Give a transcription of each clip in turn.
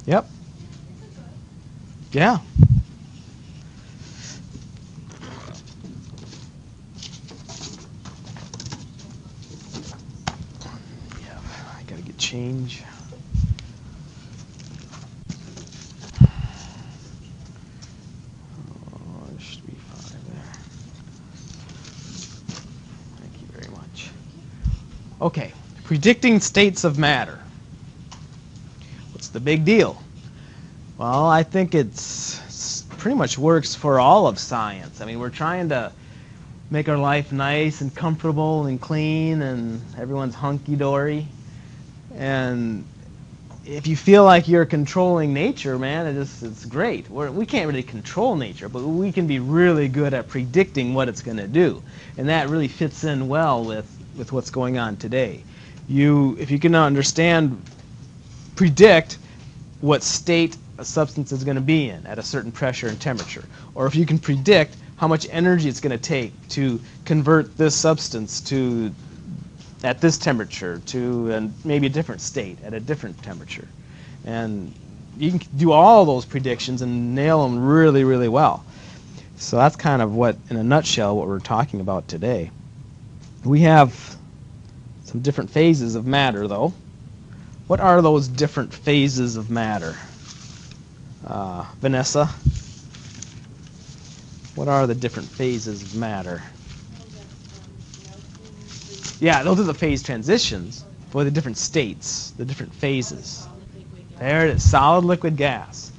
Yep. Yeah. Yeah, I gotta get change. Oh, there should be 5 there. Thank you very much. Okay, predicting states of matter. What's the big deal? Well, I think it's pretty much works for all of science. I mean, we're trying to make our life nice and comfortable and clean and everyone's hunky-dory. And if you feel like you're controlling nature, man, it's great. We can't really control nature, but we can be really good at predicting what it's going to do. And that really fits in well with what's going on today. If you can predict what state a substance is going to be in at a certain pressure and temperature, or if you can predict how much energy it's going to take to convert this substance at this temperature to maybe a different state at a different temperature. And you can do all those predictions and nail them really, really well. So that's kind of in a nutshell, what we're talking about today. We have some different phases of matter, though. What are those different phases of matter? Vanessa? What are the different phases of matter? Yeah, those are the phase transitions for the different states, the different phases. There it is, solid, liquid, gas.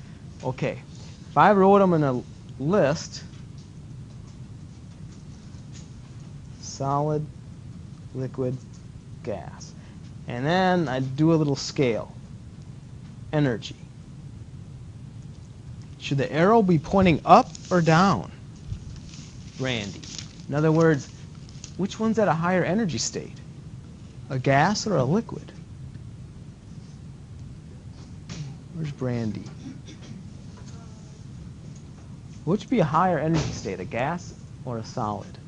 Okay, if I wrote them in a list, solid, liquid, gas. And then I do a little scale. Energy. Should the arrow be pointing up or down? Randy. In other words, which one's at a higher energy state? A gas or a liquid? Where's Brandy? Which would be a higher energy state, a gas or a solid?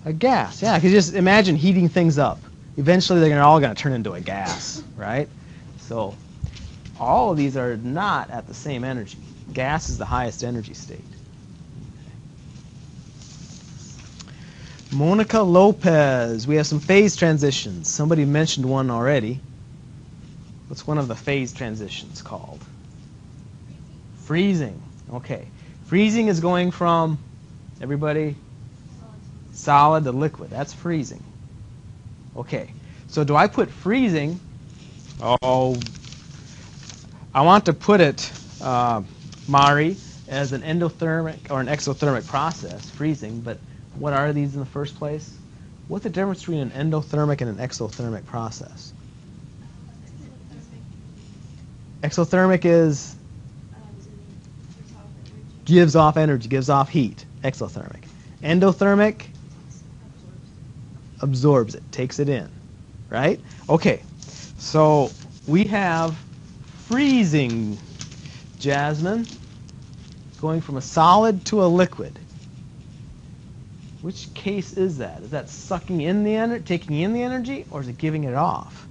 A gas, yeah, because just imagine heating things up. Eventually they're all going to turn into a gas, right? So all of these are not at the same energy. Gas is the highest energy state. Monica Lopez, we have some phase transitions. Somebody mentioned one already. What's one of the phase transitions called? Freezing. Okay. Freezing is going from, everybody, solid to liquid. That's freezing. Okay. So do I put freezing? Oh, I want to put it, Mari, as an endothermic or an exothermic process, freezing, but what are these in the first place? What's the difference between an endothermic and an exothermic process? Exothermic is gives off energy, gives off heat. Exothermic. Endothermic absorbs it, takes it in. Right? Okay. So we have freezing, Jasmine, going from a solid to a liquid. Which case is that? Is that sucking in the energy, taking in the energy, or is it giving it off?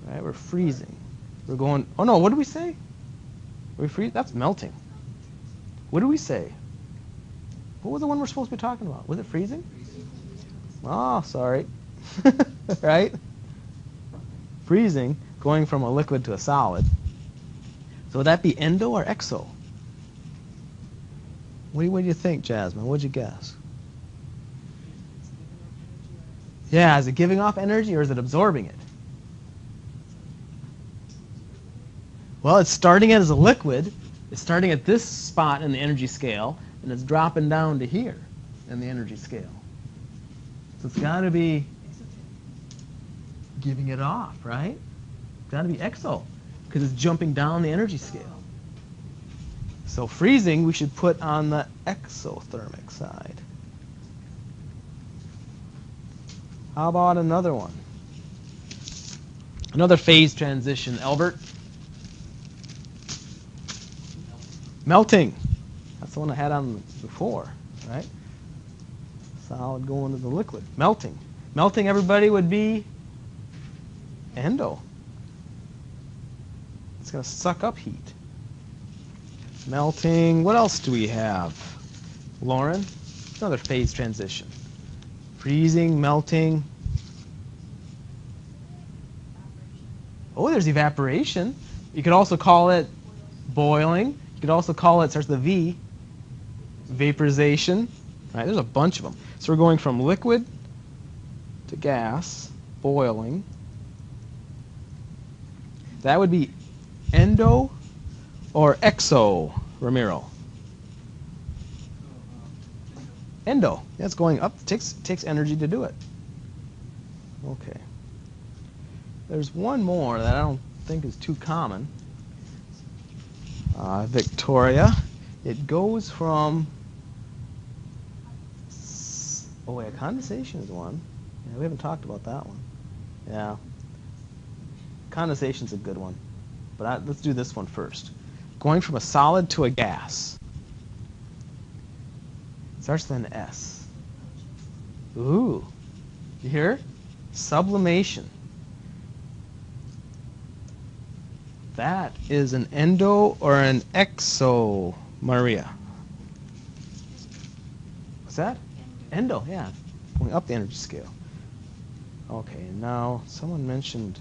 Right, we're freezing. We're going. Oh no, what did we say? We freeze. That's melting. What did we say? What was the one we're supposed to be talking about? Was it freezing? Oh, sorry. Right? Freezing, going from a liquid to a solid. So would that be endo or exo? What do you think, Jasmine? What'd you guess? Yeah, is it giving off energy or is it absorbing it? Well, it's starting as a liquid. It's starting at this spot in the energy scale, and it's dropping down to here in the energy scale. So it's got to be giving it off, right? It's got to be exo, because it's jumping down the energy scale. So freezing we should put on the exothermic side. How about another one? Another phase transition, Albert? Melting. That's the one I had on before, right? Solid going to the liquid. Melting. Melting, everybody, would be Endo. It's going to suck up heat. Melting. What else do we have? Lauren? Another phase transition. Freezing, melting. Oh, there's evaporation. You could also call it boiling. You could also call it, starts with a V, vaporization. Right, there's a bunch of them. So we're going from liquid to gas, boiling. That would be endo or exo, Ramiro? Endo. That's going up. Takes energy to do it. Okay. There's one more that I don't think is too common. Victoria. It goes from... Oh, yeah, condensation is one. Yeah, we haven't talked about that one. Yeah. Condensation's a good one. But let's do this one first. Going from a solid to a gas. Starts with an S. Ooh. You hear? Sublimation. That is an endo or an exo, Maria? What's that? Endo, yeah. Going up the energy scale. Okay, now someone mentioned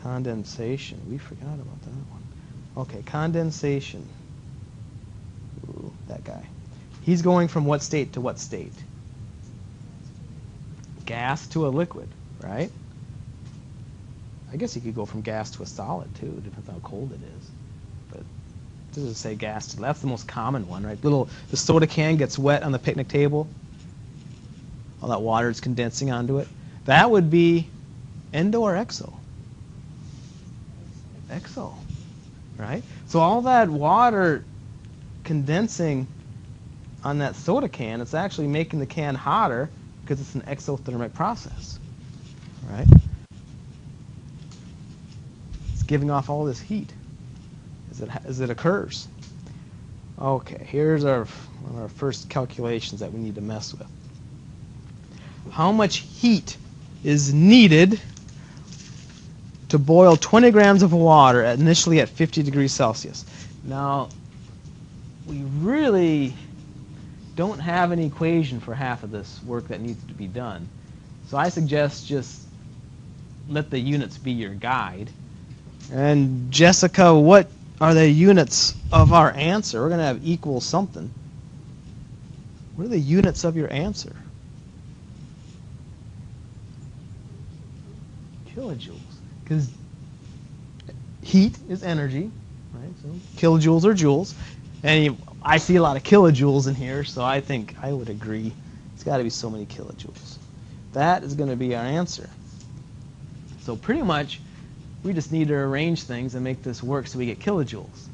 condensation. We forgot about that one. Okay, condensation. Ooh, that guy. He's going from what state to what state? Gas to a liquid, right? I guess you could go from gas to a solid, too. Depends how cold it is. But it doesn't say gas to... That's the most common one, right? The soda can gets wet on the picnic table. All that water is condensing onto it. That would be endo or exo? Exo, right? So all that water condensing on that soda can, it's actually making the can hotter because it's an exothermic process, right? It's giving off all this heat as it occurs. Okay, here's one of our first calculations that we need to mess with. How much heat is needed to boil 20 grams of water initially at 50 degrees Celsius? Now, we really don't have an equation for half of this work that needs to be done. So I suggest just let the units be your guide. And Jessica, what are the units of our answer? We're going to have equal something. What are the units of your answer? Kilojoules. Because heat is energy, right? So kilojoules are joules. And I see a lot of kilojoules in here, so I think I would agree. It's got to be so many kilojoules. That is going to be our answer. So pretty much, we just need to arrange things and make this work so we get kilojoules.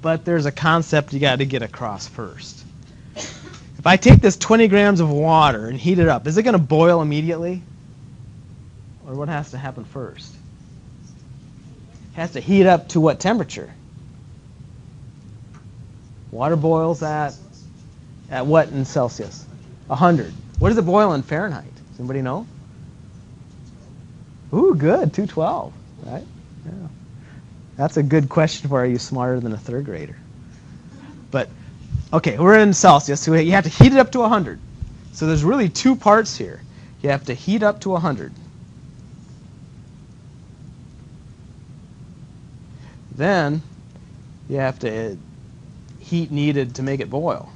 But there's a concept you got to get across first. If I take this 20 grams of water and heat it up, is it going to boil immediately? Or what has to happen first? It has to heat up to what temperature? Water boils at what in Celsius? 100. What does it boil in Fahrenheit? Does anybody know? Ooh, good, 212, right? Yeah. That's a good question for, are you smarter than a third grader? But, okay, we're in Celsius, so you have to heat it up to 100. So there's really two parts here. You have to heat up to 100. Then you have to heat needed to make it boil.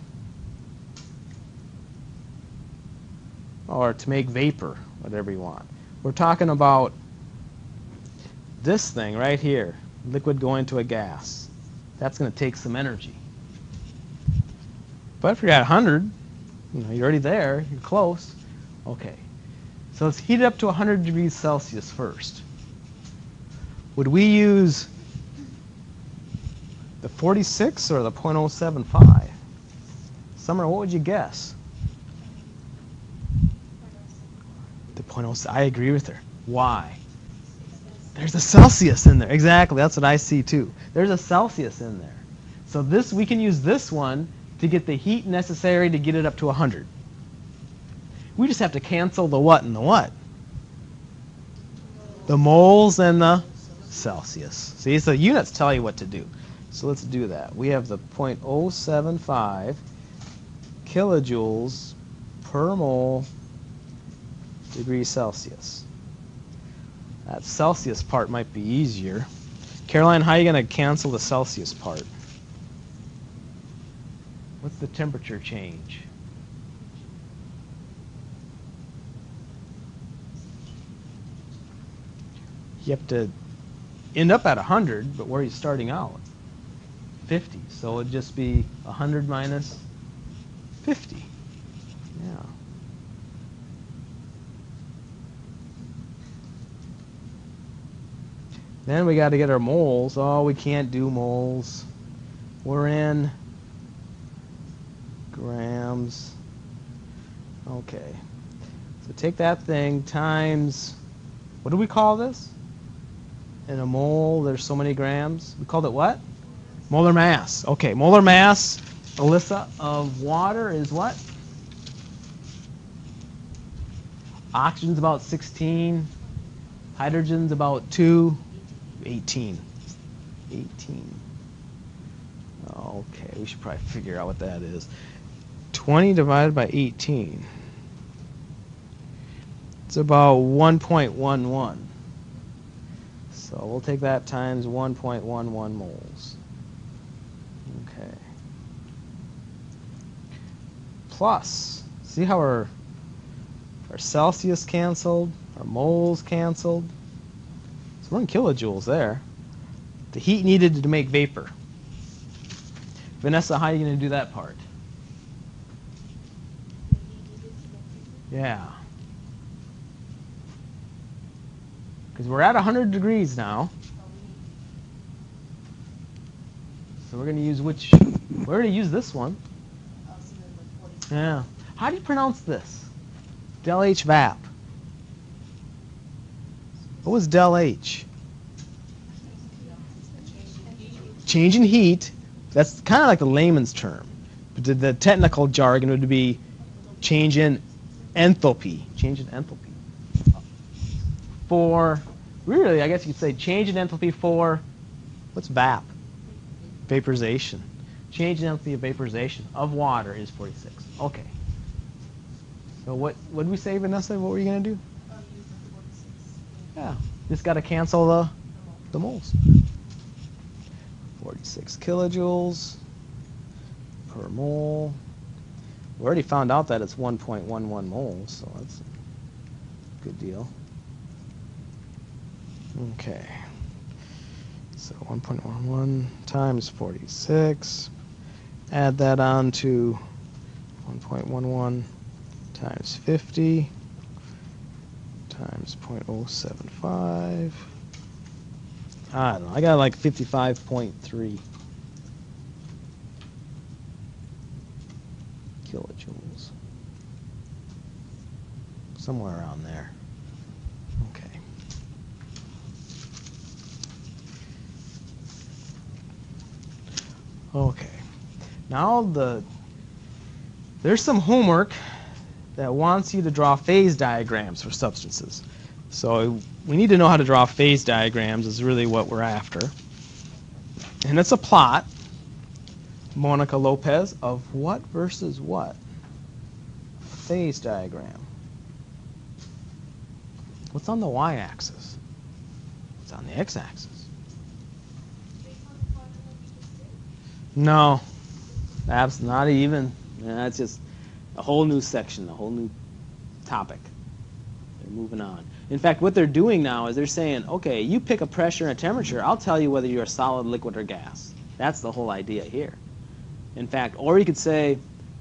Or to make vapor, whatever you want. We're talking about this thing right here, liquid going to a gas. That's going to take some energy. But if you're at 100, you're already there, you're close. Okay, so let's heat it up to 100 degrees Celsius first. Would we use the 46 or the 0.075? Summer, what would you guess? The 0.0. I agree with her. Why? There's a Celsius in there. Exactly. That's what I see too. There's a Celsius in there. So this, we can use this one to get the heat necessary to get it up to 100. We just have to cancel the what and the what. The moles and the Celsius. See, so units tell you what to do. So let's do that. We have the 0.075 kilojoules per mole degrees Celsius. That Celsius part might be easier. Caroline, how are you going to cancel the Celsius part? What's the temperature change? You have to end up at 100, but where are you starting out? 50. So it'd just be 100 minus 50. Yeah. Then we got to get our moles. Oh, we can't do moles. We're in grams. Okay. So take that thing times, what do we call this? In a mole, there's so many grams. We called it what? Molar mass. Okay, molar mass, Alyssa, of water is what? Oxygen's about 16. Hydrogen's about 2. 18. 18. Okay, we should probably figure out what that is. 20 divided by 18. It's about 1.11. So we'll take that times 1.11 moles. Okay. Plus, see how our Celsius canceled, our moles canceled. So we're in kilojoules there. The heat needed to make vapor. Vanessa, how are you going to do that part? Yeah. Because we're at 100 degrees now. So we're going to use which? We're going to use this one. Yeah. How do you pronounce this? Del H VAP. What was del H? Change in heat. That's kind of like the layman's term. But the technical jargon would be change in enthalpy. Change in enthalpy. For, really, I guess you could say change in enthalpy for, what's VAP? Vaporization. Change in enthalpy of vaporization of water is 46. Okay. So what did we say, Vanessa? What were you going to do? Yeah. Just got to cancel the moles. 46 kilojoules per mole. We already found out that it's 1.11 moles, so that's a good deal. Okay. So 1.11 times 46. Add that on to 1.11 times 50 times 0.075. I don't know. I got like 55.3 kilojoules. Somewhere around there. Okay. Okay. Now there's some homework that wants you to draw phase diagrams for substances. So we need to know how to draw phase diagrams is really what we're after. And it's a plot, Monica Lopez, of what versus what? Phase diagram. What's on the y-axis? What's on the x-axis? No, that's not even. That's just a whole new section, a whole new topic. They're moving on. In fact, what they're doing now is they're saying, okay, you pick a pressure and a temperature, I'll tell you whether you're a solid, liquid, or gas. That's the whole idea here. In fact, or you could say,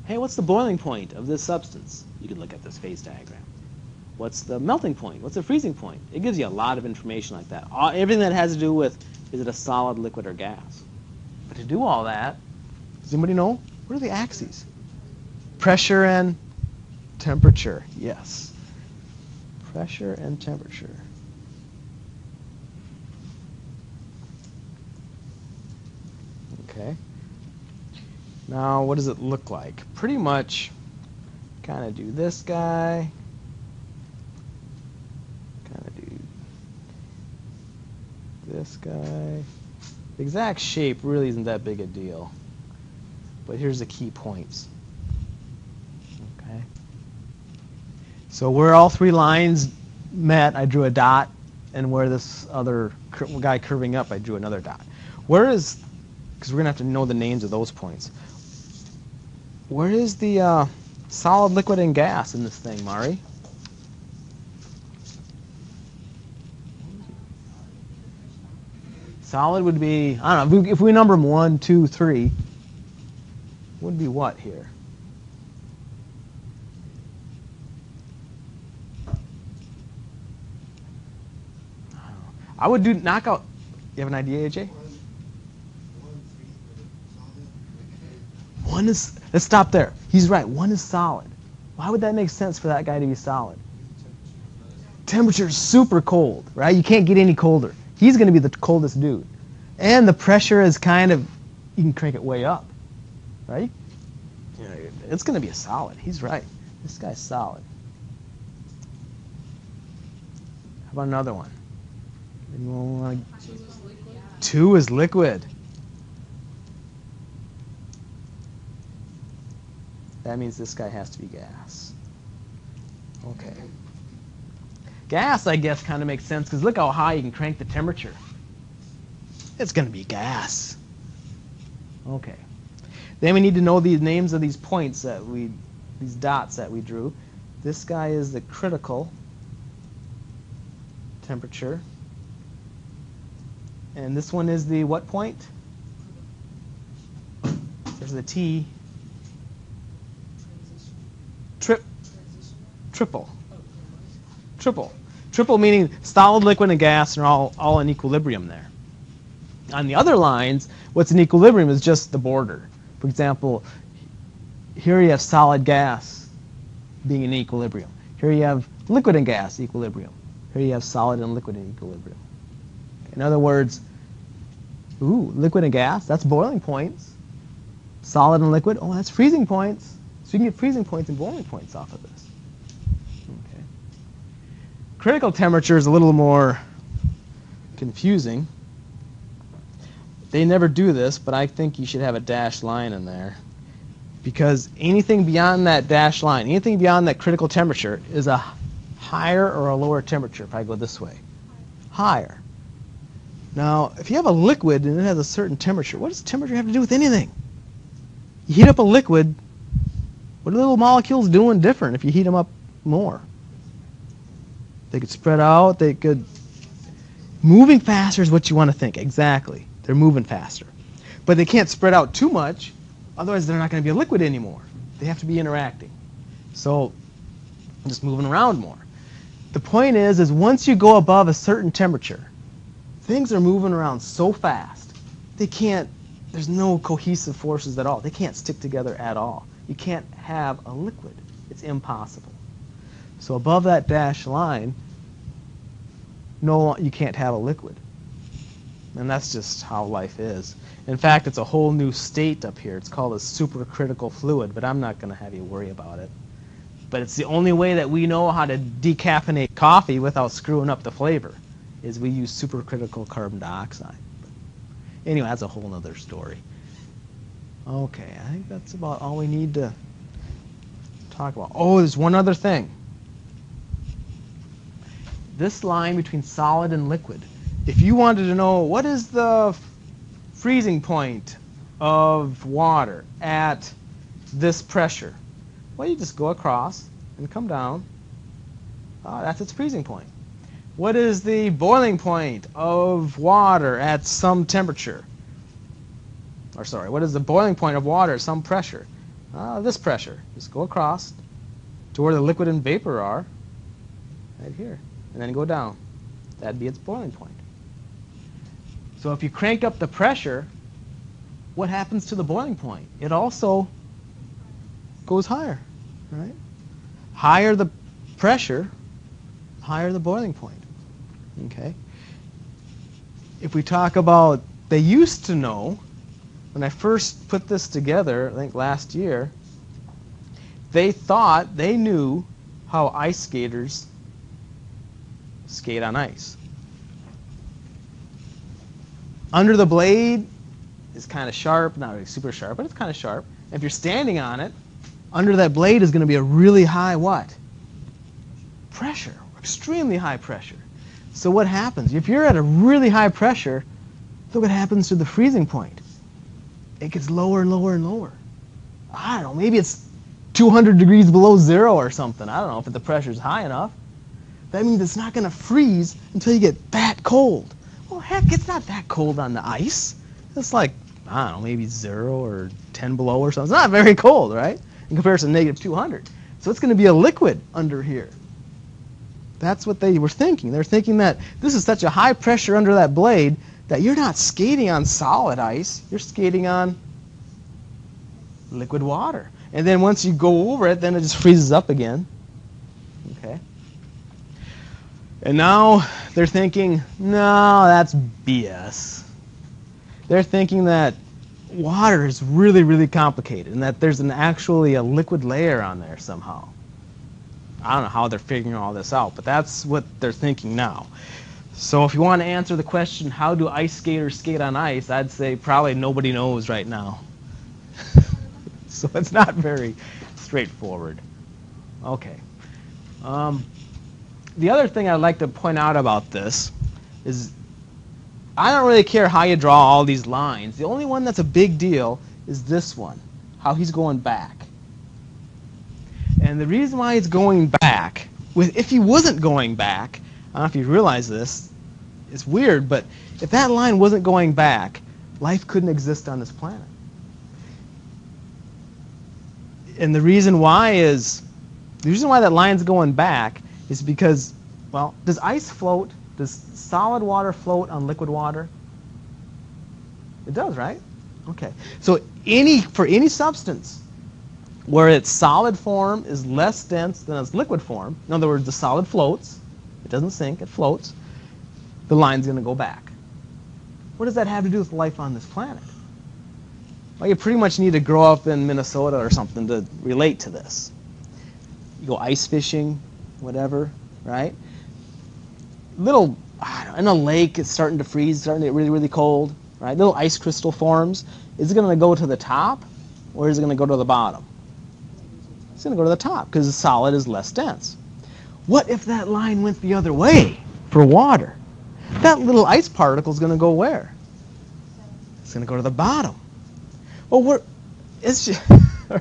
hey, what's the boiling point of this substance? You could look at this phase diagram. What's the melting point? What's the freezing point? It gives you a lot of information like that. Everything that has to do with, is it a solid, liquid, or gas? But to do all that, does anybody know? What are the axes? Pressure and temperature, yes. Pressure and temperature. Okay. Now, what does it look like? Pretty much kind of do this guy. Kind of do this guy. The exact shape really isn't that big a deal. But here's the key points. Okay. So where all three lines met, I drew a dot, and where this other guy curving up, I drew another dot. Where is, because we're going to have to know the names of those points. Where is the solid, liquid, and gas in this thing, Mari? Solid would be, I don't know, if we number them 1, 2, 3, would be what here? I would do knockout. You have an idea, AJ? One is, let's stop there. He's right, 1 is solid. Why would that make sense for that guy to be solid? Temperature is super cold, right? You can't get any colder. He's going to be the coldest dude. And the pressure is kind of, you can crank it way up, right? You know, it's going to be a solid. He's right. This guy's solid. How about another one? 2 is liquid. That means this guy has to be gas. Okay. Gas, I guess, kind of makes sense because look how high you can crank the temperature. It's going to be gas. Okay. Then we need to know the names of these points that these dots that we drew. This guy is the critical temperature. And this one is the what point? There's the T. Triple. Triple meaning solid, liquid, and gas are all in equilibrium there. On the other lines, what's in equilibrium is just the border. For example, here you have solid gas being in equilibrium. Here you have liquid and gas equilibrium. Here you have solid and liquid in equilibrium. In other words, liquid and gas, that's boiling points. Solid and liquid, that's freezing points. So you can get freezing points and boiling points off of this. Okay. Critical temperature is a little more confusing. They never do this, but I think you should have a dashed line in there. Because anything beyond that dashed line, anything beyond that critical temperature is a higher or a lower temperature, if I go this way. Higher. Now, if you have a liquid and it has a certain temperature, what does temperature have to do with anything? You heat up a liquid, what are the little molecules doing different if you heat them up more? They could spread out, they could... Moving faster is what you want to think, exactly. They're moving faster. But they can't spread out too much, otherwise they're not going to be a liquid anymore. They have to be interacting. So, just moving around more. The point is once you go above a certain temperature, things are moving around so fast, there's no cohesive forces at all. They can't stick together at all. You can't have a liquid. It's impossible. So above that dashed line, no, you can't have a liquid. And that's just how life is. In fact, it's a whole new state up here. It's called a supercritical fluid, but I'm not going to have you worry about it. But it's the only way that we know how to decaffeinate coffee without screwing up the flavor, is we use supercritical carbon dioxide. But anyway, that's a whole other story. Okay, I think that's about all we need to talk about. Oh, there's one other thing. This line between solid and liquid. If you wanted to know what is the freezing point of water at this pressure, well, you just go across and come down. That's its freezing point. What is the boiling point of water at some temperature? Or sorry, what is the boiling point of water at some pressure? This pressure. Just go across to where the liquid and vapor are, right here, and then go down. That'd be its boiling point. So if you crank up the pressure, what happens to the boiling point? It also goes higher, right? Higher the pressure, higher the boiling point. Okay? If we talk about, they used to know, when I first put this together, I think last year, they thought they knew how ice skaters skate on ice. under the blade is kind of sharp, not really super sharp, but it's kind of sharp. And if you're standing on it, under that blade is going to be a really high what? Pressure, extremely high pressure. So what happens? If you're at a really high pressure, look what happens to the freezing point. It gets lower and lower and lower. I don't know, maybe it's 200 degrees below zero or something. I don't know if the pressure's high enough. That means it's not going to freeze until you get that cold. Well, heck, it's not that cold on the ice. It's like, I don't know, maybe 0 or 10 below or something. It's not very cold, right? In comparison to negative 200. So it's going to be a liquid under here. That's what they were thinking. They're thinking that this is such a high pressure under that blade that you're not skating on solid ice. You're skating on liquid water. And then once you go over it, then it just freezes up again. Okay. And now they're thinking, no, that's BS. They're thinking that water is really, really complicated and that there's actually a liquid layer on there somehow. I don't know how they're figuring all this out, but that's what they're thinking now. So if you want to answer the question, how do ice skaters skate on ice, I'd say probably nobody knows right now. So it's not very straightforward. Okay. The other thing I'd like to point out about this is I don't really care how you draw all these lines. The only one that's a big deal is this one, how he's going back. And the reason why he's going back, if he wasn't going back, I don't know if you realize this, it's weird, but if that line wasn't going back, life couldn't exist on this planet. And the reason why that line's going back is because, well, does ice float? Does solid water float on liquid water? It does, right? Okay. So for any substance where its solid form is less dense than its liquid form, in other words, the solid floats, it doesn't sink, it floats, the line's going to go back. What does that have to do with life on this planet? Well, you pretty much need to grow up in Minnesota or something to relate to this. You go ice fishing, whatever, right? Little, in a lake, it's starting to freeze, starting to get really, really cold, right? Little ice crystal forms. Is it going to go to the top, or is it going to go to the bottom? It's going to go to the top, because the solid is less dense. What if that line went the other way for water? That little ice particle is going to go where? It's going to go to the bottom. Well, it's just,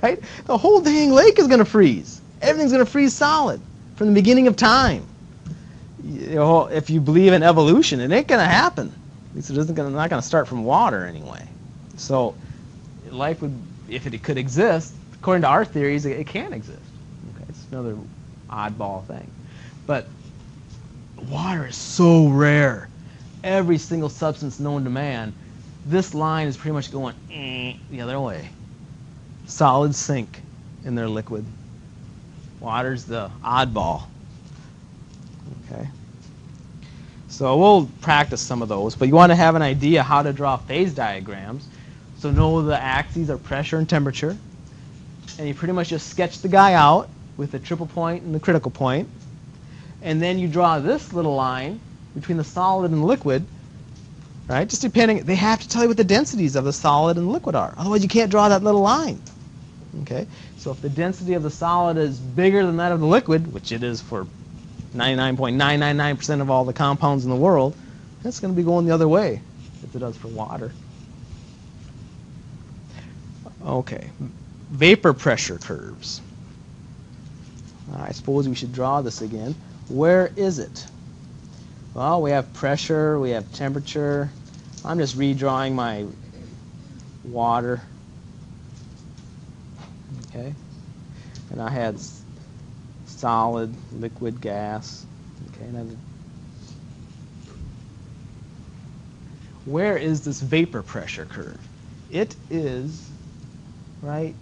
right? The whole dang lake is going to freeze. Everything's going to freeze solid from the beginning of time. You know, if you believe in evolution, it ain't going to happen. At least it's not going to start from water anyway. So life would, if it could exist, according to our theories, it can't exist. Okay, it's another oddball thing. But water is so rare. Every single substance known to man, this line is pretty much going the other way. Solids sink in their liquid. Water's the oddball. Okay. So we'll practice some of those, but you want to have an idea how to draw phase diagrams. So know the axes are pressure and temperature. And you pretty much just sketch the guy out with the triple point and the critical point. And then you draw this little line between the solid and the liquid, right? Just depending, they have to tell you what the densities of the solid and the liquid are. Otherwise, you can't draw that little line. Okay? So if the density of the solid is bigger than that of the liquid, which it is for 99.999% of all the compounds in the world, that's going to be going the other way if it does for water. Okay. Vapor pressure curves. I suppose we should draw this again. Where is it? Well, we have pressure, we have temperature. I'm just redrawing my water. Okay. And I had solid, liquid, gas. Okay. Where is this vapor pressure curve? It is right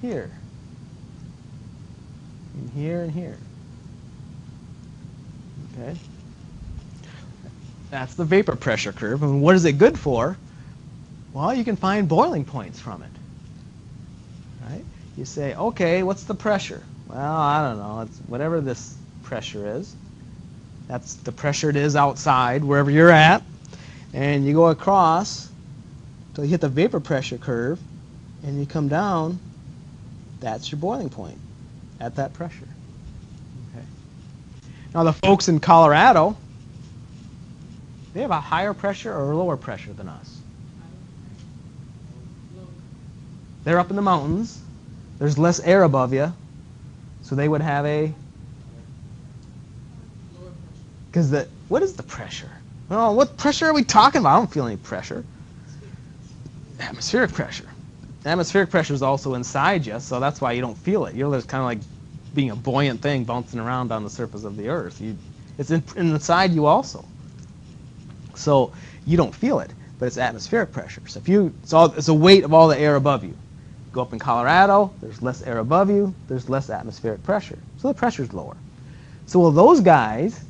here. And here and here. Okay. That's the vapor pressure curve. And what is it good for? Well, you can find boiling points from it. Right? You say, okay, what's the pressure? Well, I don't know. It's whatever this pressure is. That's the pressure it is outside, wherever you're at. and you go across till you hit the vapor pressure curve, and you come down, that's your boiling point at that pressure. Okay. Now the folks in Colorado, they have a higher pressure or a lower pressure than us. They're up in the mountains. There's less air above you, so they would have a. Because what is the pressure? Oh, what pressure are we talking about? I don't feel any pressure. Atmospheric pressure. Atmospheric pressure is also inside you, so that's why you don't feel it. You're just kind of like being a buoyant thing bouncing around on the surface of the earth. It's inside you also. So you don't feel it, but it's atmospheric pressure. So it's a weight of all the air above you. Go up in Colorado, there's less air above you, there's less atmospheric pressure. So the pressure's lower. So will those guys,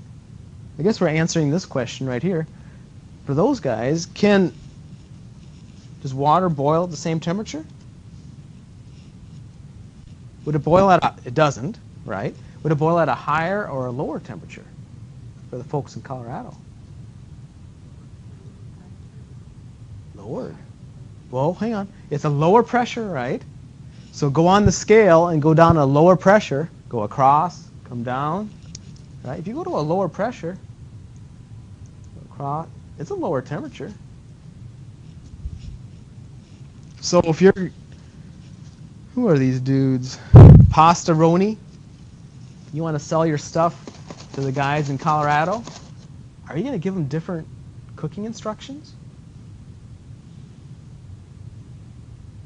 I guess we're answering this question right here. For those guys, does water boil at the same temperature? Would it boil it doesn't, right? Would it boil at a higher or a lower temperature for the folks in Colorado? Lower. Well, hang on. It's a lower pressure, right? So go on the scale and go down to lower pressure. Go across, come down. Right? If you go to a lower pressure, across, it's a lower temperature. So if you're, who are these dudes? Pastaroni? You want to sell your stuff to the guys in Colorado? Are you going to give them different cooking instructions?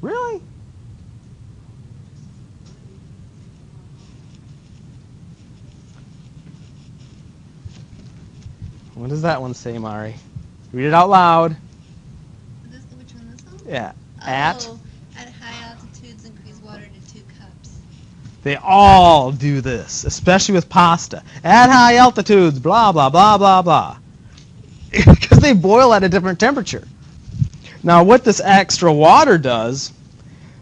Really? What does that one say, Mari? Read it out loud. Which one, this one? Yeah. At high altitudes, increase water to 2 cups. They all do this, especially with pasta. At high altitudes, blah, blah, blah, blah, blah. Because they boil at a different temperature. Now, what this extra water does,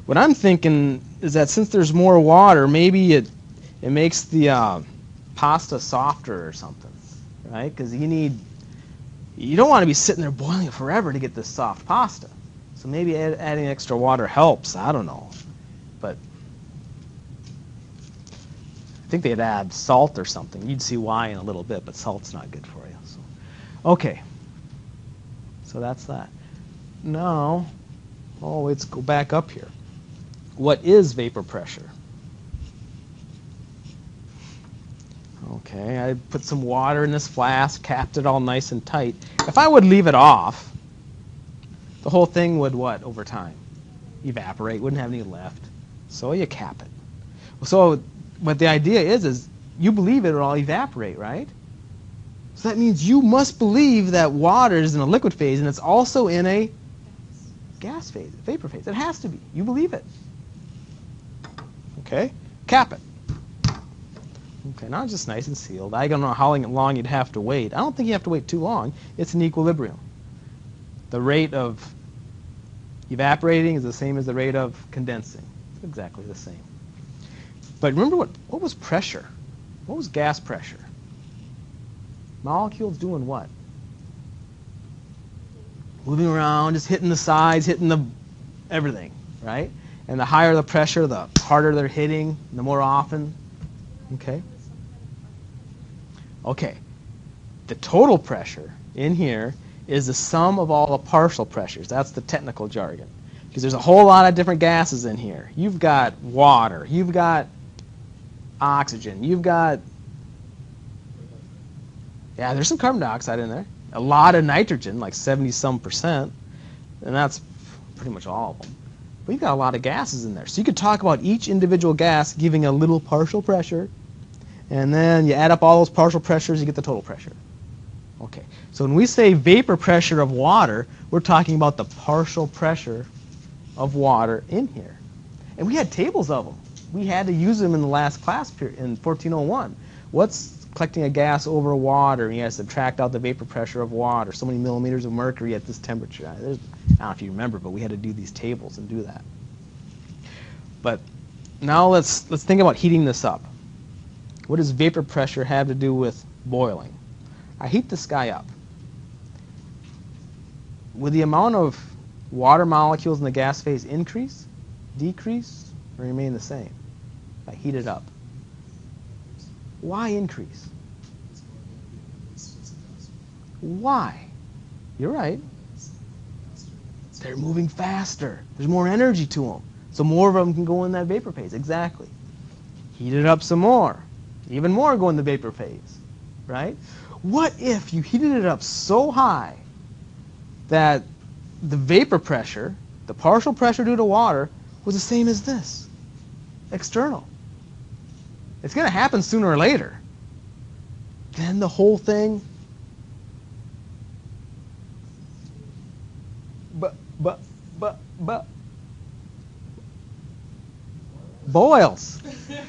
what I'm thinking is that since there's more water, maybe it makes the pasta softer or something, right? Because you don't want to be sitting there boiling it forever to get this soft pasta. So maybe adding extra water helps. I don't know. But I think they'd add salt or something. You'd see why in a little bit, but salt's not good for you. So. Okay. So that's that. Now, let's go back up here. What is vapor pressure? Okay, I put some water in this flask, capped it all nice and tight. If I would leave it off, the whole thing would what over time? Evaporate, wouldn't have any left. So you cap it. So what the idea is you believe it will all evaporate, right? So that means you must believe that water is in a liquid phase and it's also in a gas phase, vapor phase. It has to be. You believe it. Okay? Cap it. Okay, now it's just nice and sealed. I don't know how long you'd have to wait. I don't think you have to wait too long. It's in equilibrium. The rate of evaporating is the same as the rate of condensing. It's exactly the same. But remember what was pressure? What was gas pressure? Molecules doing what? Moving around, just hitting the sides, hitting the everything, right? And the higher the pressure, the harder they're hitting, the more often. Okay? Okay. The total pressure in here is the sum of all the partial pressures. That's the technical jargon. Because there's a whole lot of different gases in here. You've got water. You've got oxygen. You've got... Yeah, there's some carbon dioxide in there. A lot of nitrogen, like 70-some%. And that's pretty much all of them. But you've got a lot of gases in there. So you could talk about each individual gas giving a little partial pressure. And then you add up all those partial pressures, you get the total pressure. Okay, so when we say vapor pressure of water, we're talking about the partial pressure of water in here. And we had tables of them. We had to use them in the last class period in 1401. What's collecting a gas over water? And you have to subtract out the vapor pressure of water. So many millimeters of mercury at this temperature. I don't know if you remember, but we had to do these tables and do that. But now let's think about heating this up. What does vapor pressure have to do with boiling? I heat this guy up. would the amount of water molecules in the gas phase increase, decrease, or remain the same if I heat it up? Why increase? Why? You're right. They're moving faster. There's more energy to them. So more of them can go in that vapor phase. Exactly. Heat it up some more. Even more go in the vapor phase. Right? What if you heated it up so high that the vapor pressure, the partial pressure due to water, was the same as this? External. It's going to happen sooner or later. Then the whole thing boils.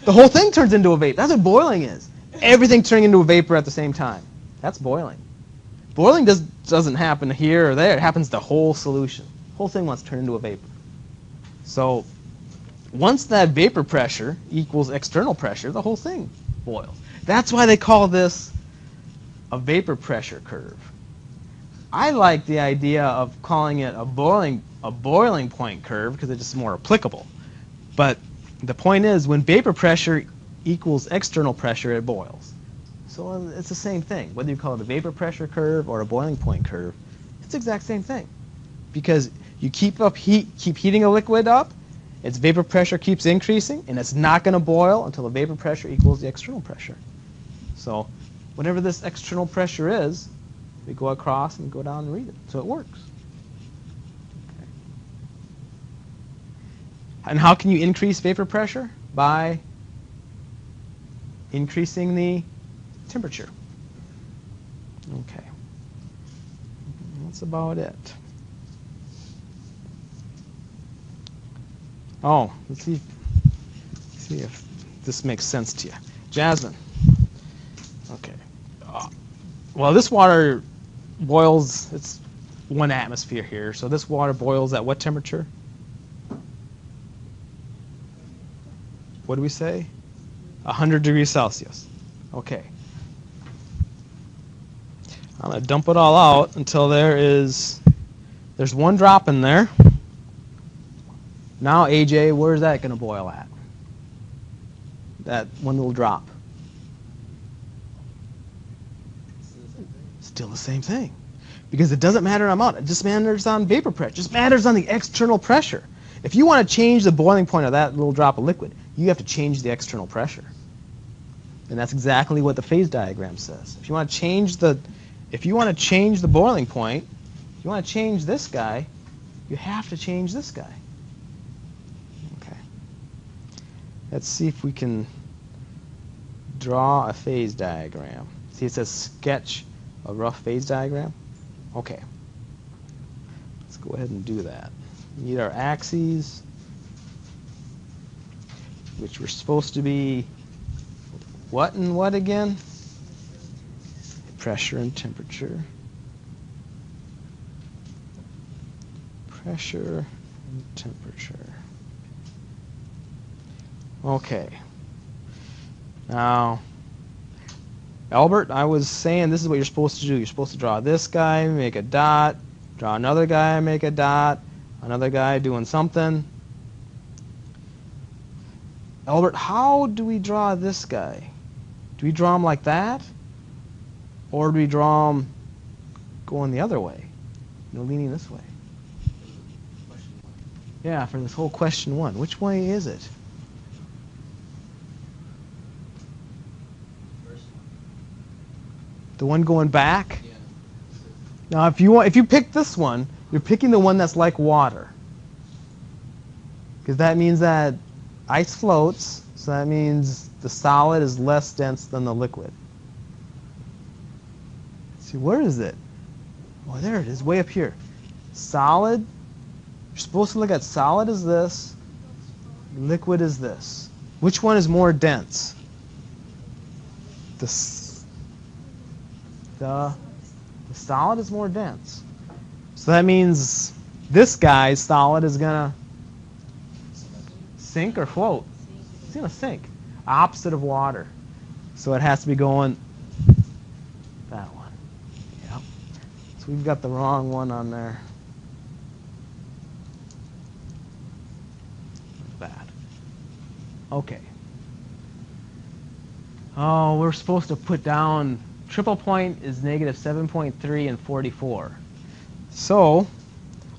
The whole thing turns into a vapor. That's what boiling is. Everything turning into a vapor at the same time. That's boiling. Boiling doesn't happen here or there. It happens the whole solution. The whole thing wants to turn into a vapor. So once that vapor pressure equals external pressure, the whole thing boils. That's why they call this a vapor pressure curve. I like the idea of calling it a boiling point curve because it's just more applicable. But the point is, when vapor pressure equals external pressure, it boils. So it's the same thing. Whether you call it a vapor pressure curve or a boiling point curve, it's the exact same thing. Because you keep heating a liquid up, its vapor pressure keeps increasing, and it's not going to boil until the vapor pressure equals the external pressure. So whatever this external pressure is, we go across and go down and read it. So it works. Okay. And how can you increase vapor pressure? By increasing the temperature. Okay. That's about it. Oh, let's see if this makes sense to you. Jasmine. Okay. Well, this water boils, it's 1 atmosphere here. So this water boils at what temperature? What do we say? 100 degrees Celsius. Okay. I'm going to dump it all out until there's 1 drop in there. Now, AJ, where's that going to boil at? That 1 little drop. Still the same thing. Because it doesn't matter amount. It just matters on vapor pressure. It just matters on the external pressure. If you want to change the boiling point of that little drop of liquid, you have to change the external pressure. And that's exactly what the phase diagram says. If you want to change the boiling point, if you want to change this guy, you have to change this guy. Okay. Let's see if we can draw a phase diagram. See, it says sketch a rough phase diagram. Okay. Let's go ahead and do that. We need our axes, which were supposed to be what and what again? Pressure and temperature. Pressure and temperature. Okay. Now, Albert, I was saying this is what you're supposed to do. You're supposed to draw this guy, make a dot, draw another guy, make a dot, another guy doing something. Albert, how do we draw this guy? Do we draw him like that? Or do we draw him going the other way? Leaning this way. Yeah, for this whole question 1. Which way is it? The one going back? Yeah. Now, if you pick this one, you're picking the one that's like water. Because that means that ice floats, so that means the solid is less dense than the liquid. Let's see, where is it? Oh, there it is, way up here. Solid, you're supposed to look at solid as this, liquid as this. Which one is more dense? The solid is more dense. So that means this guy's solid is going to sink or float. It's going to sink. Opposite of water. So it has to be going that one. Yep. So we've got the wrong one on there. Okay. Oh, we're supposed to put down triple point is negative 7.3 and 44. So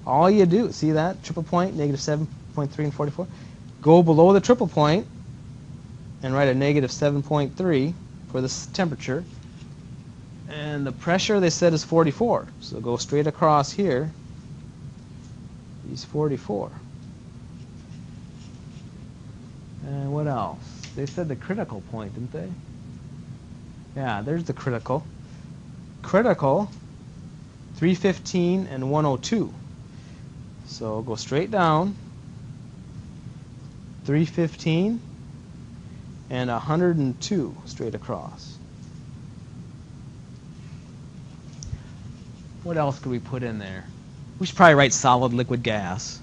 all you do, see that? Triple point, negative 7.3 and 44. Go below the triple point and write a negative 7.3 for this temperature. And the pressure, they said, is 44. So go straight across here. He's 44. And what else? They said the critical point, didn't they? Yeah, there's the critical. Critical, 315 and 102. So go straight down. 315 and 102 straight across. What else could we put in there? We should probably write solid, liquid, gas.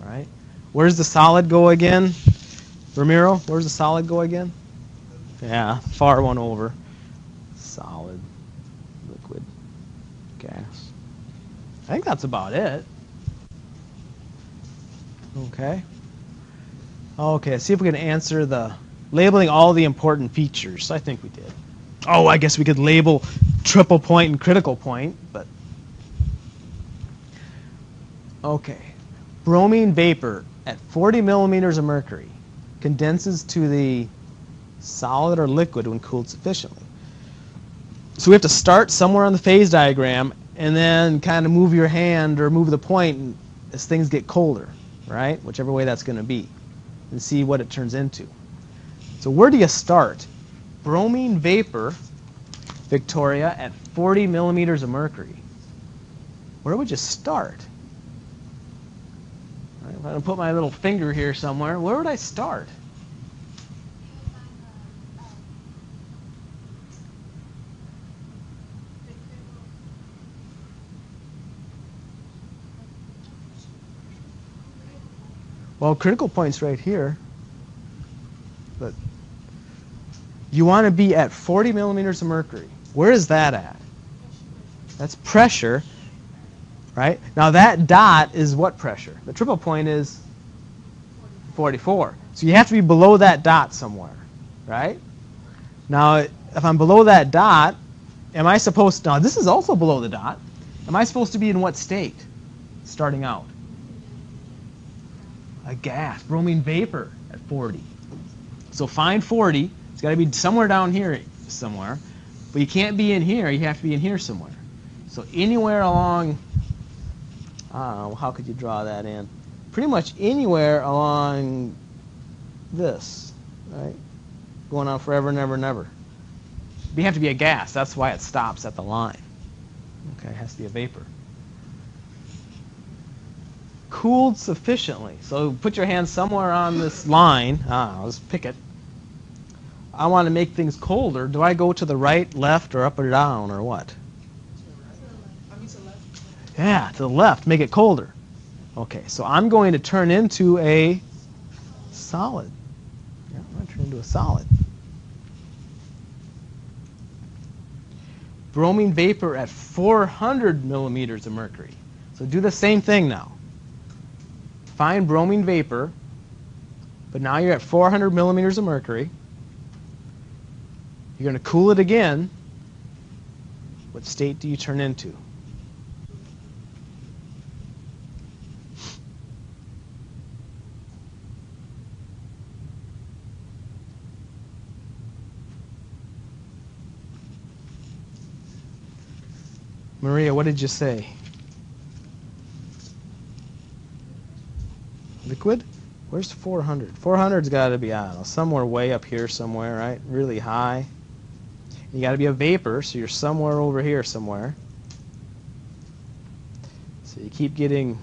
Right? Where's the solid go again? Ramiro, where's the solid go again? Yeah, far one over. Solid, liquid, gas. I think that's about it. Okay. Okay, see if we can answer the labeling all the important features. I think we did. Oh, I guess we could label triple point and critical point, but okay. Bromine vapor at 40 millimeters of mercury condenses to the solid or liquid when cooled sufficiently. So we have to start somewhere on the phase diagram and then kind of move your hand or move the point as things get colder, right? Whichever way that's going to be, and see what it turns into. So where do you start? Bromine vapor, Victoria, at 40 millimeters of mercury. Where would you start? Right, if I put my little finger here somewhere, where would I start? Well, critical point's right here, but you want to be at 40 millimeters of mercury. Where is that at? That's pressure, right? Now that dot is what pressure? The triple point is 44. So you have to be below that dot somewhere, right? Now, if I'm below that dot, am I supposed to, now this is also below the dot, am I supposed to be in what state starting out? A gas, bromine vapor at 40. So find 40. It's got to be somewhere down here somewhere. But you can't be in here. You have to be in here somewhere. So anywhere along, I don't know, how could you draw that in? Pretty much anywhere along this, right? Going on forever and ever and ever. You have to be a gas. That's why it stops at the line. Okay, it has to be a vapor. Cooled sufficiently. So put your hand somewhere on this line. Let's pick it. I want to make things colder. Do I go to the right, left, or up or down, or what? To the left. Yeah, to the left. Make it colder. Okay, so I'm going to turn into a solid. Yeah, I'm going to turn into a solid. Bromine vapor at 400 millimeters of mercury. So do the same thing now. Find bromine vapor, but now you're at 400 millimeters of mercury. You're going to cool it again. What state do you turn into? Maria, what did you say? Liquid? Where's 400? 400's got to be, I don't know, somewhere way up here somewhere, right? Really high. You got to be a vapor, so you're somewhere over here somewhere. So you keep getting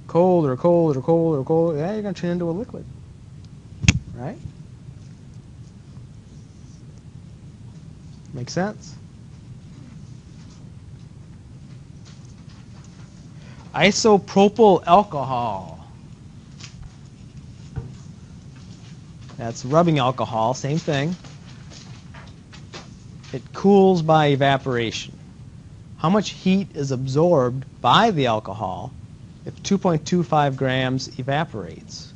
colder, colder, colder, colder. Yeah, you're going to turn into a liquid, right? Make sense? Isopropyl alcohol. That's rubbing alcohol, same thing. It cools by evaporation. How much heat is absorbed by the alcohol if 2.25 grams evaporates?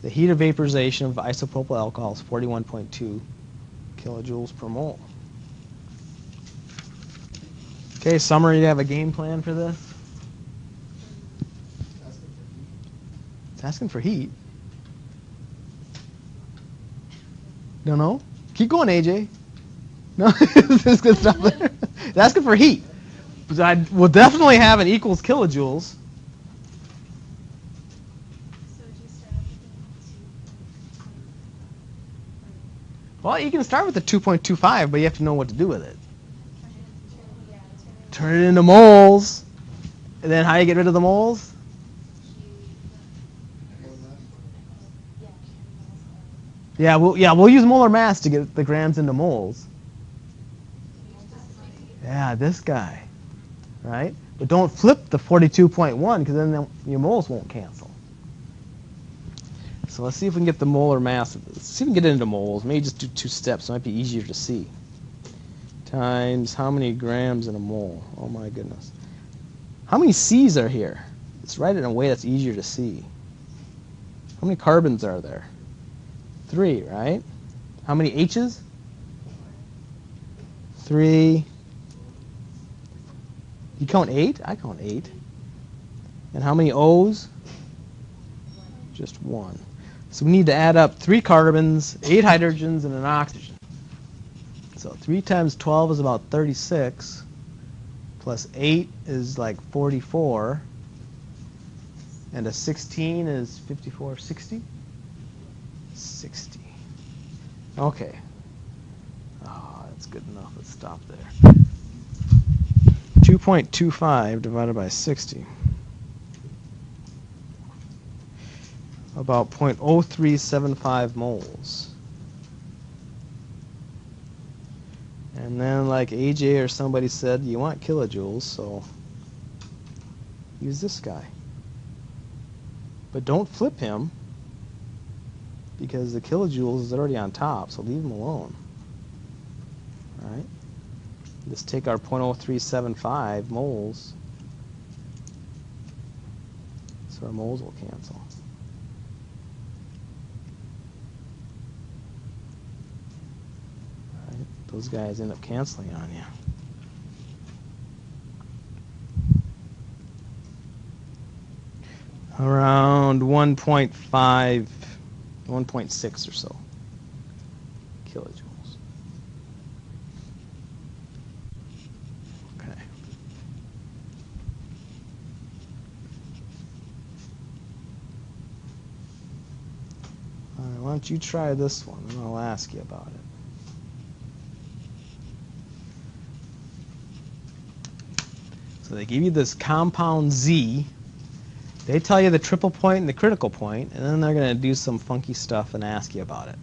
The heat of vaporization of isopropyl alcohol is 41.2 kilojoules per mole. Okay, Summer, you have a game plan for this? It's asking for heat. Don't know? Keep going, AJ. No, it's good stuff there. It's asking for heat. But I will definitely have an equals kilojoules. Well, you can start with the 2.25, but you have to know what to do with it. Turn it into moles. And then how do you get rid of the moles? Yeah, we'll use molar mass to get the grams into moles. Yeah, this guy, right? But don't flip the 42.1 because then your moles won't cancel. So let's see if we can get the molar mass. Let's see if we can get it into moles. Maybe just do 2 steps. It might be easier to see. Times how many grams in a mole? Oh my goodness. How many C's are here? Let's write it in a way that's easier to see. How many carbons are there? 3, right? How many H's? 3. You count 8? I count 8. And how many O's? Just 1. So we need to add up 3 carbons, 8 hydrogens, and an oxygen. So 3 times 12 is about 36, plus 8 is like 44, and a 16 is 54, 60? 60. Okay. Oh, that's good enough. Let's stop there. 2.25 divided by 60. About 0.0375 moles. And then, like AJ or somebody said, you want kilojoules, so use this guy. But don't flip him, because the kilojoules is already on top, so leave him alone. All right? Just take our 0.0375 moles, so our moles will cancel. Those guys end up canceling on you. Around 1.5, 1.6 or so kilojoules. Okay. All right, why don't you try this one, and I'll ask you about it. So they give you this compound Z. They tell you the triple point and the critical point, and then they're going to do some funky stuff and ask you about it.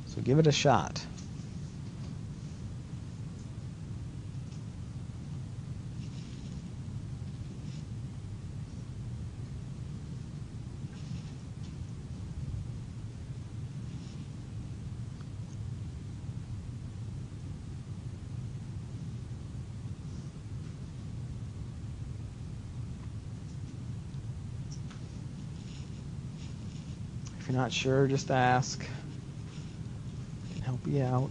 So give it a shot. If you're not sure, just ask. I can help you out.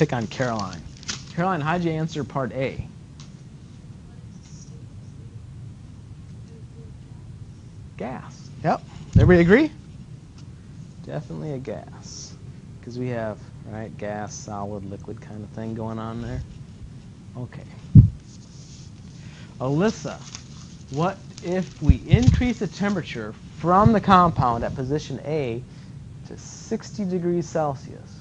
pick on Caroline. Caroline, how'd you answer part A? Gas. Yep. Everybody agree? Definitely a gas. Because we have, right, gas, solid, liquid kind of thing going on there. Okay. Alyssa, what if we increase the temperature from the compound at position A to 60 degrees Celsius?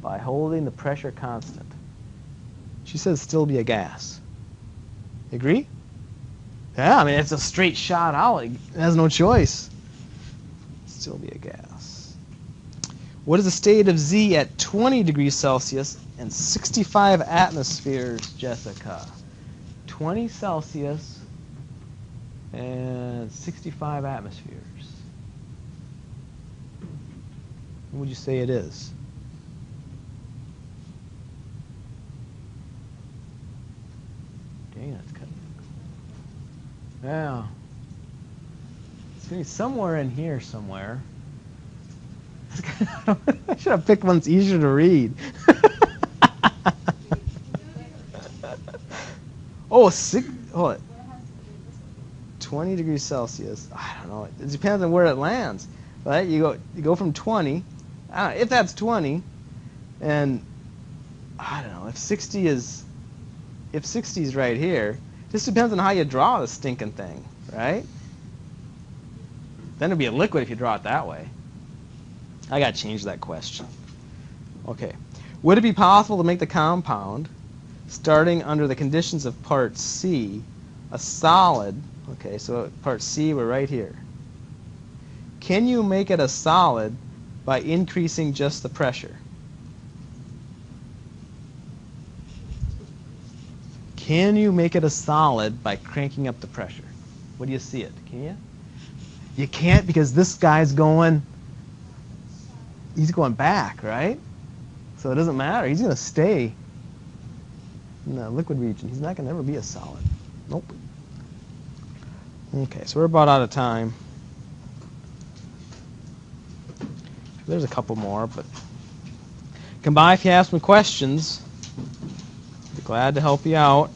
By holding the pressure constant. She says still be a gas. Agree? Yeah, I mean, it's a straight shot out. It has no choice. Still be a gas. What is the state of Z at 20 degrees Celsius and 65 atmospheres, Jessica? 20 Celsius and 65 atmospheres. What would you say it is? Dang, that's cutting. Yeah. It's going to be somewhere in here somewhere. I should have picked one that's easier to read. Oh, hold it. 20 degrees Celsius. I don't know. It depends on where it lands. Right? You go from 20. I don't know, if that's 20, and I don't know if 60 is right here. Just depends on how you draw the stinking thing, right? Then it'd be a liquid if you draw it that way. I got to change that question. Okay. Would it be possible to make the compound, starting under the conditions of part C, a solid? Okay, so part C, we're right here. Can you make it a solid by increasing just the pressure? Can you make it a solid by cranking up the pressure? What do you see it? Can you? You can't, because this guy's going, he's going back, right? So it doesn't matter. He's going to stay in the liquid region. He's not going to ever be a solid. Nope. Okay, so we're about out of time. There's a couple more, but come by if you have some questions. Be glad to help you out.